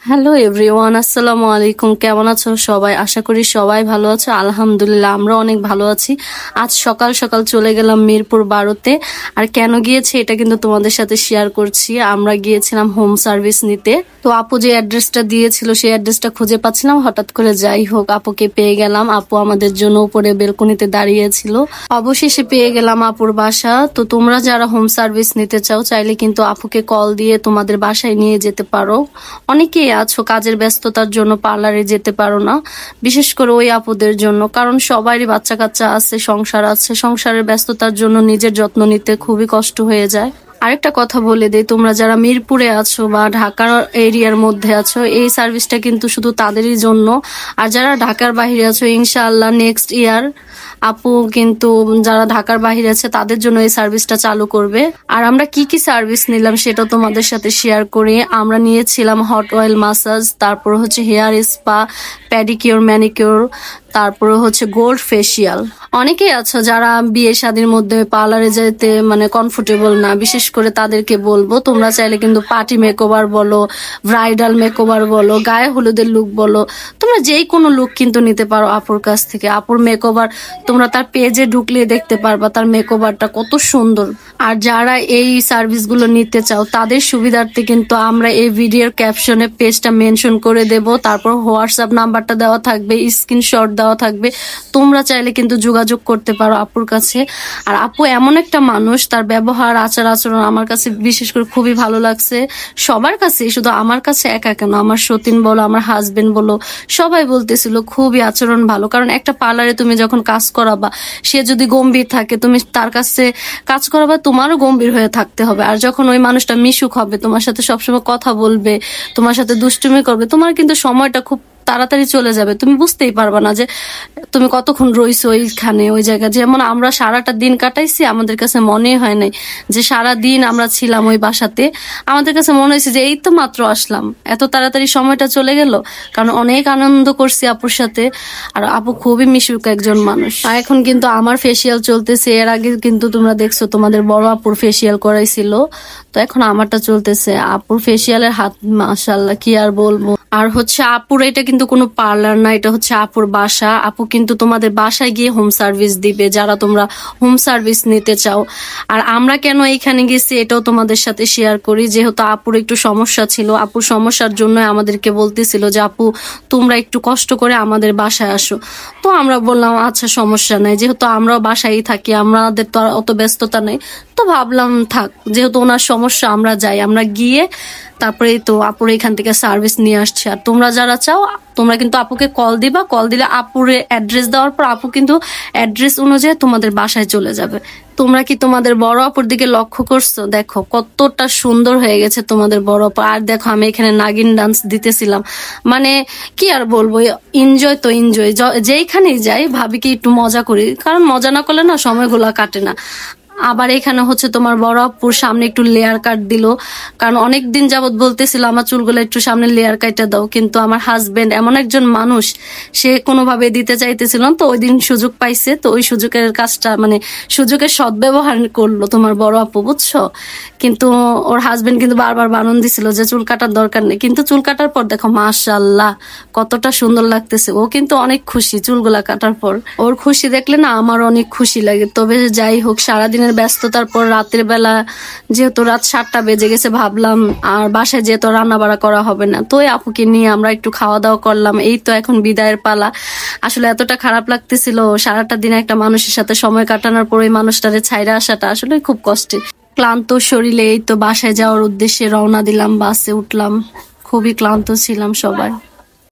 Hello everyone, আসসালামু আলাইকুম। কেমন আছো সবাই? আশা করি সবাই ভালো আছো। আলহামদুলিল্লাহ, আমরা অনেক ভালো আছি। আজ সকাল সকাল চলে গেলাম মিরপুর 12-তে। আর কেন গিয়েছি এটা কিন্তু তোমাদের সাথে শেয়ার করছি। আমরা গিয়েছিলাম হোম সার্ভিস নিতে। তো আপু যে অ্যাড্রেসটা দিয়েছিল সেই অ্যাড্রেসটা খুঁজে পাচ্ছিলাম, হঠাৎ করে যাই হোক আপুকে পেয়ে গেলাম। আপু আমাদের জন্য উপরে বেলকনিতে দাঁড়িয়েছিল। অবশেষে পেয়ে গেলাম আপুর বাসা। তো তোমরা যারা হোম সার্ভিস নিতে চাও চাইলে কিন্তু আপুকে কল দিয়ে তোমাদের বাসায় নিয়ে যেতে পারো। অনেকেই আছো কাজের ব্যস্ততার জন্য পার্লারে যেতে পারো না, বিশেষ করে ওই আপুদের জন্য, কারণ সবারই বাচ্চা কাচ্চা আছে, সংসার আছে, সংসারের ব্যস্ততার জন্য নিজের যত্ন নিতে খুবই কষ্ট হয়ে যায়। আরেকটা কথা বলে দেই, তোমরা যারা মিরপুরে আছো বা ঢাকার এরিয়ার মধ্যে আছো, এই সার্ভিসটা কিন্তু শুধু তাদেরই জন্য। আর যারা ঢাকার বাইরে আছো, ইনশাআল্লাহ নেক্সট ইয়ার আপু কিন্তু যারা ঢাকার বাইরে আছে তাদের জন্য এই সার্ভিসটা চালু করবে। আর আমরা কি কি সার্ভিস নিলাম সেটা তোমাদের সাথে শেয়ার করি। আমরা নিয়েছিলাম হট অয়েল মাসাজ, তারপর হচ্ছে হেয়ার স্পা, প্যাডিকিউর, ম্যানিকিউর, তারপরে হচ্ছে গোল্ড ফেসিয়াল। অনেকেই আছো যারা বিয়ে শাদীর মধ্যে পার্লারে যেতে কমফোর্টেবল না, বিশেষ করে তাদেরকে বলবো তোমরা চাইলে কিন্তু পার্টি মেকওভার বলো, ব্রাইডাল মেকওভার বলো, গায়ে হলুদের লুক বলো, তোমরা যেই কোনো লুক কিন্তু নিতে পারো আপুর কাছ থেকে। আপুর মেকওভার তোমরা তার পেজে ঢুকলে দেখতে পারবা তার মেকওভারটা কত সুন্দর। আর যারা এই সার্ভিসগুলো নিতে চাও তাদের সুবিধার্থে কিন্তু আমরা এই ভিডিওর ক্যাপশনে পেজটা মেনশন করে দেব, তারপর হোয়াটসঅ্যাপ নাম্বারটা দেওয়া থাকবে, স্ক্রিনশট দেওয়া থাকবে। তোমরা চাইলে কিন্তু যোগাযোগ করতে পারো আপুর কাছে। আর আপু এমন একটা মানুষ, তার ব্যবহার আচার আচরণ আমার কাছে বিশেষ করে খুবই ভালো লাগছে। সবার কাছে, শুধু আমার কাছে একা কেন, আমার সতীন বলো, আমার হাজবেন্ড বলো, সবাই বলতেছিল খুবই আচরণ ভালো। কারণ একটা পার্লারে তুমি যখন কাজ করাবা, সে যদি গম্ভীর থাকে, তুমি তার কাছে কাজ করাবা, তোমারও গম্ভীর হয়ে থাকতে হবে। আর যখন ওই মানুষটা মিশুক হবে, তোমার সাথে সবসময় কথা বলবে, তোমার সাথে দুষ্টুমি করবে, তোমার কিন্তু সময়টা খুব তাড়াতাড়ি চলে যাবে, তুমি বুঝতেই পারবা না যে তুমি কতক্ষণ রইছো ওইখানে, ওই জায়গায়। যেমন আমরা সারাটা দিন কাটাইছি, আমাদের কাছে মনে হয় নাই যে সারা দিন আমরা ছিলাম ওই বাসাতে। আমাদের কাছে মনে হয়েছে যে এই তো মাত্র আসলাম, এত তাড়াতাড়ি সময়টা চলে গেল। কারণ অনেক আনন্দ করছি আপুর সাথে। আর আপু খুবই মিশুক একজন মানুষ। আর এখন কিন্তু আমার ফেসিয়াল চলতেছে। এর আগে কিন্তু তোমরা দেখছো তোমাদের বড় আপুর ফেসিয়াল করাইছিল, তো এখন আমারটা চলতেছে। আপুর ফেসিয়ালের হাত মাশাআল্লাহ, কি আর বলবো। আর হচ্ছে আপুর এটা কিন্তু কোনো পার্লার না, এটা হচ্ছে আপুর বাসা। আপু কিন্তু তোমাদের বাসায় গিয়ে হোম সার্ভিস দিবে যারা তোমরা হোম সার্ভিস নিতে চাও। আর আমরা কেন এইখানে গেছি এটাও তোমাদের সাথে শেয়ার করি। যেহেতু আপুর একটু সমস্যা ছিল, আপুর সমস্যার জন্য আমাদেরকে বলতেছিল যে আপু তোমরা একটু কষ্ট করে আমাদের বাসায় আসো। তো আমরা বললাম আচ্ছা সমস্যা নাই, যেহেতু আমরাও বাসায় থাকি, আমাদের তো আর অত ব্যস্ততা নেই। তো ভাবলাম থাক, যেহেতু ওনার সমস্যা আমরা যাই। আমরা গিয়ে তারপরে তো আপুর এখান থেকে সার্ভিস নিয়ে আসছে। আর তোমরা যারা চাও তোমরা কিন্তু আপুকে কল দিবা, কল দিলে আপুর অ্যাড্রেস দেওয়ার পর আপু কিন্তু অ্যাড্রেস অনুযায়ী তোমাদের বাসায় চলে যাবে। তোমরা কি তোমাদের বড় আপুর দিকে লক্ষ্য করছো? দেখো কতটা সুন্দর হয়ে গেছে তোমাদের বড় আপু। আর দেখো আমি এখানে নাগিন ডান্স দিতেছিলাম, মানে কি আর বলবো, এনজয় তো এনজয়। যেইখানেই যাই ভাবি কি একটু মজা করি, কারণ মজা না করলে না সময়গুলা কাটে না। আবার এখানে হচ্ছে তোমার বড় আপুর সামনে একটু লেয়ার কাট দিল, কারণ অনেকদিন যাবত বলতেছিল আমার চুলগুলো একটু সামনে লেয়ার কাটটা দাও, কিন্তু আমার হাজবেন্ড এমন একজন মানুষ, সে কোনোভাবে দিতে চাইতেছিল না। তো ওই দিন সুযোগ পাইছে, তো ওই সুযোগের কাজটা সুযোগের সদ্ব্যবহার করলো তোমার বড় আপু, বুঝছো। কিন্তু ওর হাজবেন্ড কিন্তু বারবার বারণ দিছিল যে চুল কাটার দরকার নেই। কিন্তু চুল কাটার পর দেখো মাশাআল্লাহ কতটা সুন্দর লাগতেছে। ও কিন্তু অনেক খুশি চুলগুলা কাটার পর। ওর খুশি দেখলে না আমার অনেক খুশি লাগে। তবে যাই হোক, সারাদিনের ব্যস্ততার পর রাতের বেলা যেহেতু রাত 7টা বেজে গেছে, ভাবলাম আর বাসায় যেহেতু রান্না বাড়া করা হবে না, তো আপুকে নিয়ে আমরা একটু খাওয়া দাওয়া করলাম। এই তো এখন বিদায়ের পালা। আসলে এতটা খারাপ লাগতেছিল, সারাটা দিন একটা মানুষের সাথে সময় কাটানোর পর ওই মানুষটারে ছাইরা আসাটা আসলে খুব কষ্টের। ক্লান্ত শরীরে এই তো বাসায় যাওয়ার উদ্দেশ্যে রওনা দিলাম, বাসে উঠলাম। খুবই ক্লান্ত ছিলাম সবাই।